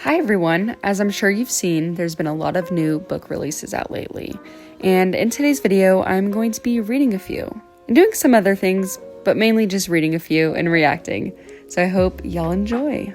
Hi everyone, as I'm sure you've seen, there's been a lot of new book releases out lately, and in today's video I'm going to be reading a few, and doing some other things, but mainly just reading a few and reacting, so I hope y'all enjoy.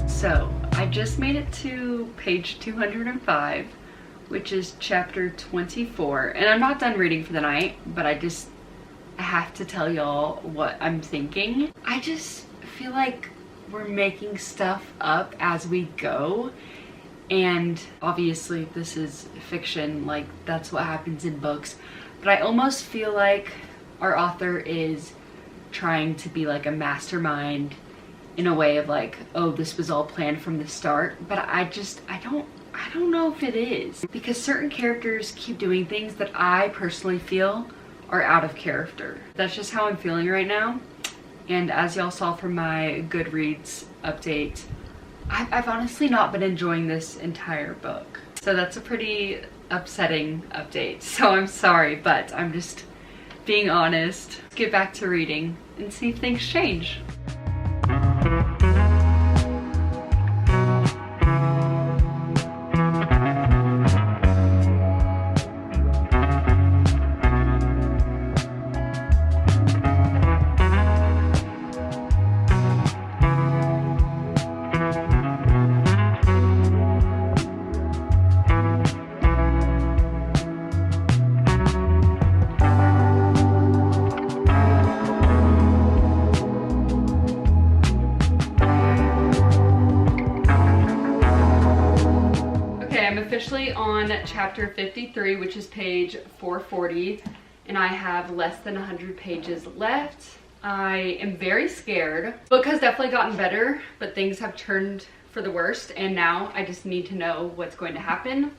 So, I just made it to page 205, which is chapter 24, and I'm not done reading for the night, but I have to tell y'all what I'm thinking. I just feel like we're making stuff up as we go, and obviously this is fiction, like that's what happens in books, but I almost feel like our author is trying to be like a mastermind in a way of like, oh, this was all planned from the start, but I don't know if it is, because certain characters keep doing things that I personally feel are out of character. That's just how I'm feeling right now. And as y'all saw from my Goodreads update, I've honestly not been enjoying this entire book. So that's a pretty upsetting update. So I'm sorry, but I'm just being honest. Let's get back to reading and see if things change. Officially on chapter 53, which is page 440, and I have less than 100 pages left. I am very scared. Book has definitely gotten better, but things have turned for the worst, and now I just need to know what's going to happen.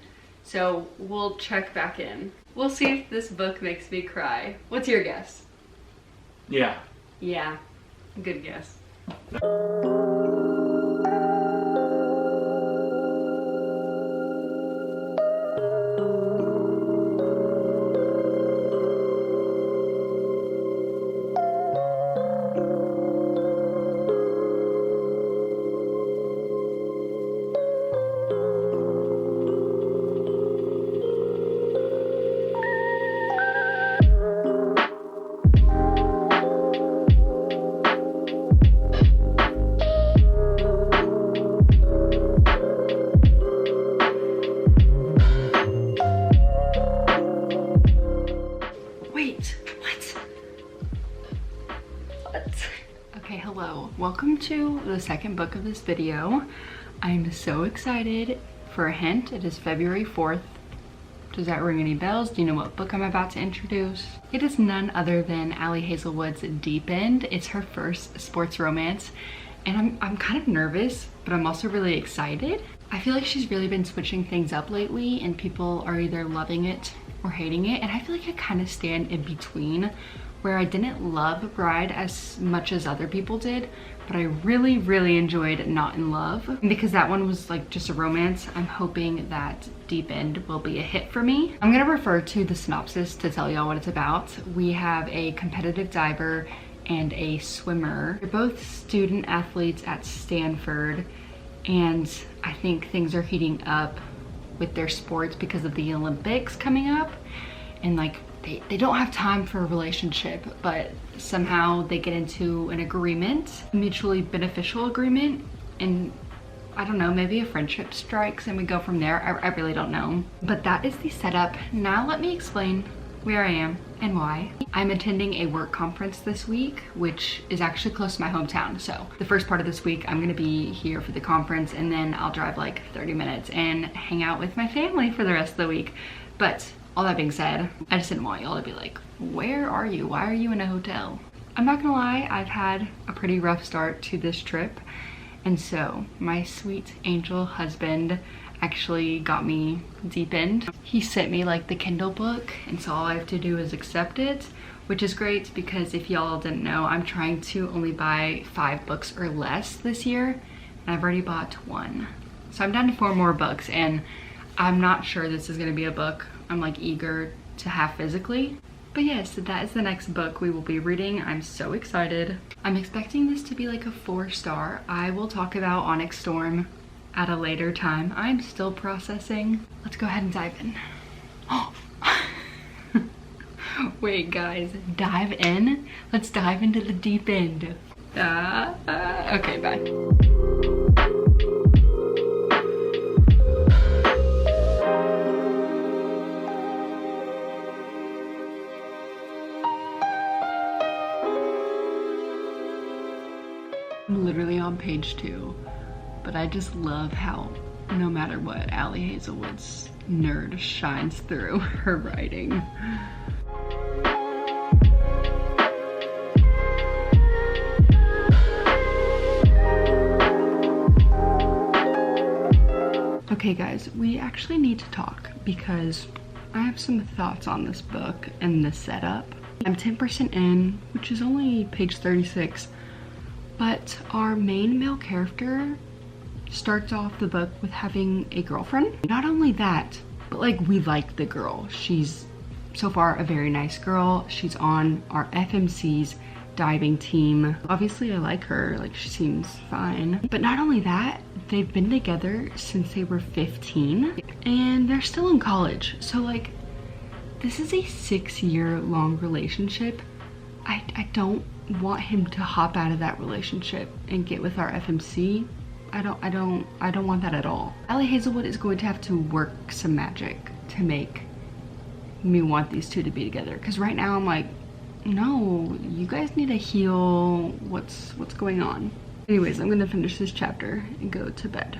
So we'll check back in. We'll see if this book makes me cry. What's your guess? Yeah. Yeah, good guess. Welcome to the second book of this video. I'm so excited. For a hint, it is February 4th. Does that ring any bells? Do you know what book I'm about to introduce? It is none other than Ali Hazelwood's Deep End. It's her first sports romance, and I'm kind of nervous, but I'm also really excited. I feel like she's really been switching things up lately, and people are either loving it or hating it, and I feel like I kind of stand in between, where I didn't love Bride as much as other people did, but I really enjoyed Not in Love. And because that one was like just a romance, I'm hoping that Deep End will be a hit for me. I'm gonna refer to the synopsis to tell y'all what it's about. We have a competitive diver and a swimmer. They're both student athletes at Stanford, and I think things are heating up with their sports because of the Olympics coming up, and like they don't have time for a relationship, but somehow they get into an agreement, mutually beneficial agreement, and I don't know, maybe a friendship strikes and we go from there. I really don't know. But that is the setup. Now let me explain where I am and why. I'm attending a work conference this week, which is actually close to my hometown. So the first part of this week, I'm gonna be here for the conference, and then I'll drive like 30 minutes and hang out with my family for the rest of the week. But all that being said, I just didn't want y'all to be like, where are you? Why are you in a hotel? I'm not gonna lie, I've had a pretty rough start to this trip. And so my sweet angel husband actually got me Deep End. He sent me like the Kindle book, and so all I have to do is accept it, which is great because if y'all didn't know, I'm trying to only buy 5 books or less this year, and I've already bought 1. So I'm down to 4 more books, and I'm not sure this is gonna be a book I'm like eager to have physically. But yes, that is the next book we will be reading. I'm so excited. I'm expecting this to be like a 4-star. I will talk about Onyx Storm at a later time. I'm still processing. Let's go ahead and dive in. Oh. Wait guys, dive in? Let's dive into the deep end. Okay, bye. I'm literally on page 2, but I just love how no matter what, Ali Hazelwood's nerd shines through her writing. Okay guys, we actually need to talk because I have some thoughts on this book and the setup. I'm 10% in, which is only page 36. But our main male character starts off the book with having a girlfriend. Not only that, but like we like the girl. She's so far a very nice girl. She's on our FMC's diving team. Obviously I like her, like she seems fine. But not only that, they've been together since they were 15 and they're still in college. So like this is a 6-year-long relationship. I don't want him to hop out of that relationship and get with our FMC. I don't want that at all. Ali Hazelwood is going to have to work some magic to make me want these two to be together. Because right now I'm like, no, you guys need to heal what's going on. Anyways, I'm gonna finish this chapter and go to bed.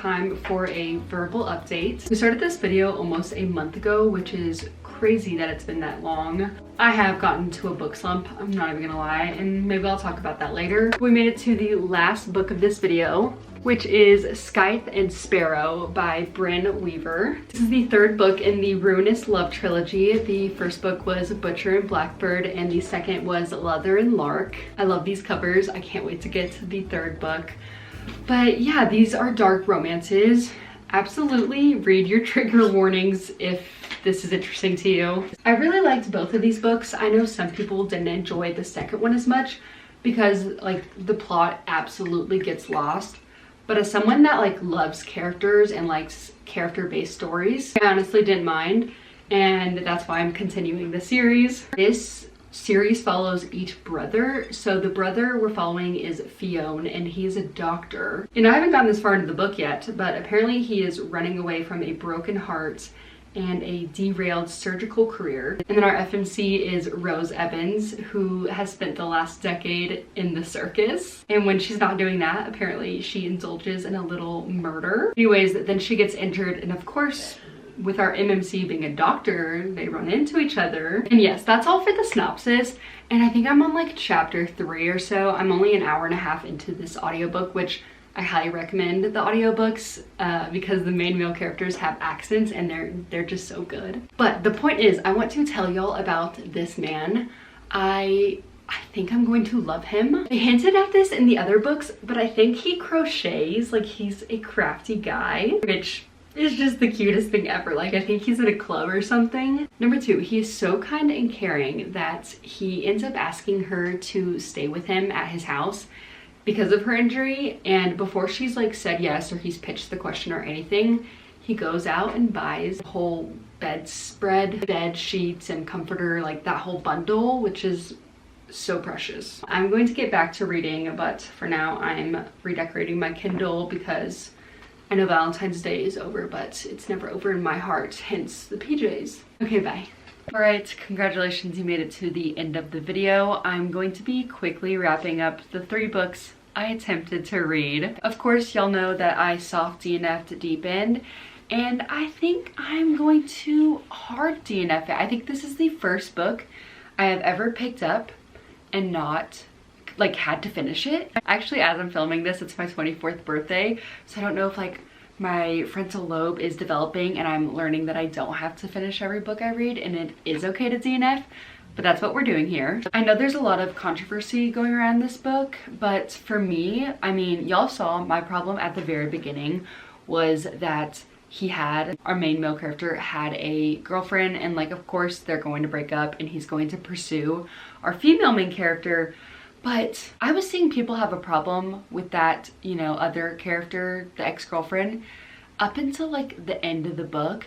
time for a verbal update. We started this video almost a month ago, which is crazy that it's been that long. I have gotten to a book slump, I'm not even gonna lie, and maybe I'll talk about that later. We made it to the last book of this video, which is Scythe and Sparrow by Brynne Weaver. This is the third book in the Ruinous Love trilogy. The first book was Butcher and Blackbird, and the second was Leather and Lark. I love these covers. I can't wait to get to the third book. But yeah, these are dark romances. Absolutely read your trigger warnings if this is interesting to you. I really liked both of these books. I know some people didn't enjoy the second one as much because like the plot absolutely gets lost. But as someone that like loves characters and likes character-based stories, I honestly didn't mind, and that's why I'm continuing the series. This series follows each brother. So the brother we're following is Fionn, and he's a doctor. And I haven't gotten this far into the book yet, but apparently he is running away from a broken heart and a derailed surgical career. And then our FMC is Rose Evans, who has spent the last decade in the circus. And when she's not doing that, apparently she indulges in a little murder. Anyways, then she gets injured, and of course, with our MMC being a doctor, they run into each other. And yes, that's all for the synopsis. And I think I'm on like chapter 3 or so. I'm only an hour and a half into this audiobook, which I highly recommend the audiobooks because the main male characters have accents and they're just so good. But the point is, I want to tell y'all about this man. I think I'm going to love him. They hinted at this in the other books, but I think he crochets. Like, he's a crafty guy, which is just the cutest thing ever. Like, I think he's at a club or something. Number 2, he is so kind and caring that he ends up asking her to stay with him at his house because of her injury, and before she's like said yes or he's pitched the question or anything, he goes out and buys a whole bedspread, bed sheets and comforter, like that whole bundle, which is so precious. I'm going to get back to reading, but for now I'm redecorating my Kindle because I know Valentine's Day is over, but it's never over in my heart, hence the PJs. Okay, bye. All right, congratulations, you made it to the end of the video. I'm going to be quickly wrapping up the 3 books I attempted to read. Of course, y'all know that I soft DNF'd Deep End, and I think I'm going to hard DNF it. I think this is the first book I have ever picked up and not like had to finish it. Actually, as I'm filming this, it's my 24th birthday, so I don't know if like my frontal lobe is developing and I'm learning that I don't have to finish every book I read and it is okay to DNF, but that's what we're doing here. I know there's a lot of controversy going around this book, but for me, I mean, y'all saw my problem at the very beginning was that our main male character had a girlfriend, and like of course they're going to break up and he's going to pursue our female main character. But I was seeing people have a problem with that, you know, other character, the ex-girlfriend, up until like the end of the book.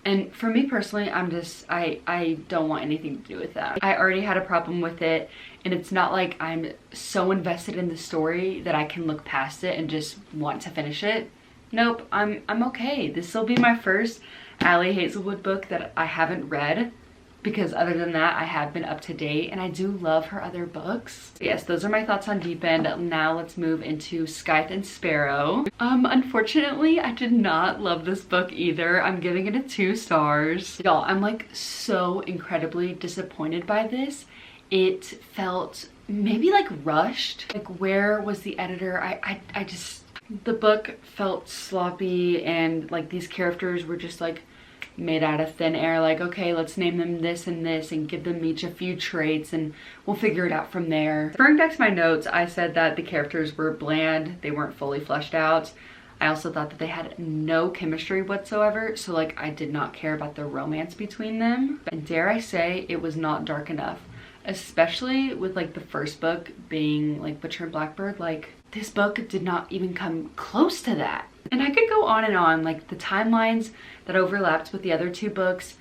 And for me personally, I don't want anything to do with that. I already had a problem with it, and it's not like I'm so invested in the story that I can look past it and just want to finish it. Nope, I'm okay. This will be my first Ali Hazelwood book that I haven't read, because other than that, I have been up to date and I do love her other books. Yes, those are my thoughts on Deep End. Now let's move into Scythe and Sparrow. Unfortunately, I did not love this book either. I'm giving it a 2 stars. Y'all, I'm like so incredibly disappointed by this. It felt maybe like rushed. Like, where was the editor? I just, the book felt sloppy, and like these characters were just like made out of thin air. Like, okay, let's name them this and this and give them each a few traits and we'll figure it out from there. Referring back to my notes, I said that the characters were bland, they weren't fully fleshed out. I also thought that they had no chemistry whatsoever, so like I did not care about the romance between them. And dare I say, it was not dark enough, especially with like the first book being like Butcher and Blackbird. Like, this book did not even come close to that. And I could go on and on, like the timelines that overlapped with the other 2 books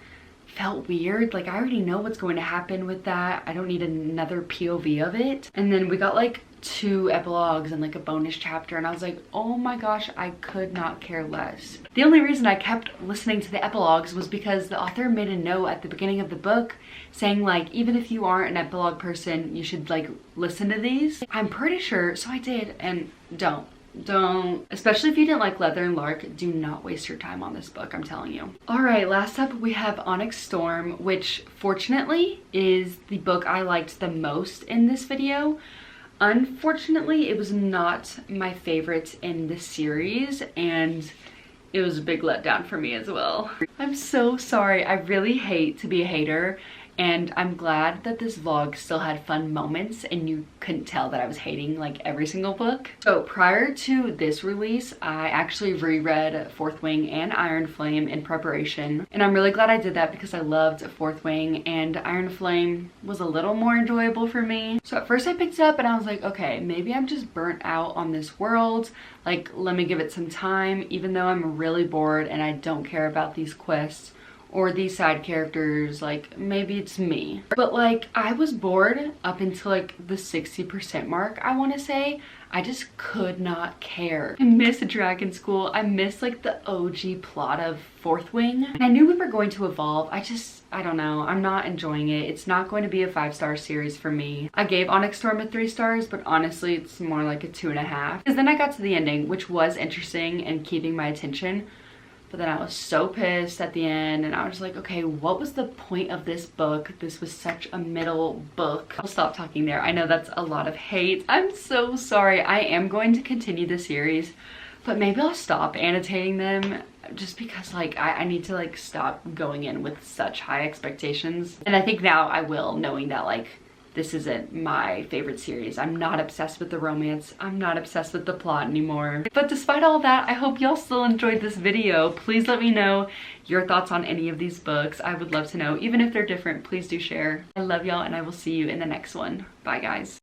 felt weird. Like, I already know what's going to happen with that. I don't need another POV of it. And then we got like 2 epilogues and like a bonus chapter, and I was like, oh my gosh, I could not care less. The only reason I kept listening to the epilogues was because the author made a note at the beginning of the book saying like, even if you aren't an epilogue person, you should like listen to these. I'm pretty sure, so I did, and don't. Don't, especially if you didn't like Leather and Lark, do not waste your time on this book, I'm telling you. All right, last up we have Onyx Storm, which fortunately is the book I liked the most in this video. Unfortunately, it was not my favorite in the series, and it was a big letdown for me as well. I'm so sorry. I really hate to be a hater, and I'm glad that this vlog still had fun moments and you couldn't tell that I was hating like every single book. So prior to this release, I actually reread Fourth Wing and Iron Flame in preparation, and I'm really glad I did that because I loved Fourth Wing, and Iron Flame was a little more enjoyable for me. So at first I picked it up and I was like, okay, maybe I'm just burnt out on this world. Like, let me give it some time, even though I'm really bored and I don't care about these quests or these side characters. Like, maybe it's me. But like, I was bored up until like the 60% mark, I want to say. I just could not care. I miss Dragon School. I miss like the OG plot of Fourth Wing. And I knew we were going to evolve. I don't know. I'm not enjoying it. It's not going to be a 5-star series for me. I gave Onyx Storm a 3 stars, but honestly, it's more like a 2.5. Because then I got to the ending, which was interesting and keeping my attention. But then I was so pissed at the end, and I was like, okay, what was the point of this book? This was such a middle book. I'll stop talking there. I know that's a lot of hate. I'm so sorry. I am going to continue the series, but maybe I'll stop annotating them just because like I need to like stop going in with such high expectations. And I think now I will, knowing that like this isn't my favorite series. I'm not obsessed with the romance. I'm not obsessed with the plot anymore. But despite all that, I hope y'all still enjoyed this video. Please let me know your thoughts on any of these books. I would love to know. Even if they're different, please do share. I love y'all, and I will see you in the next one. Bye, guys.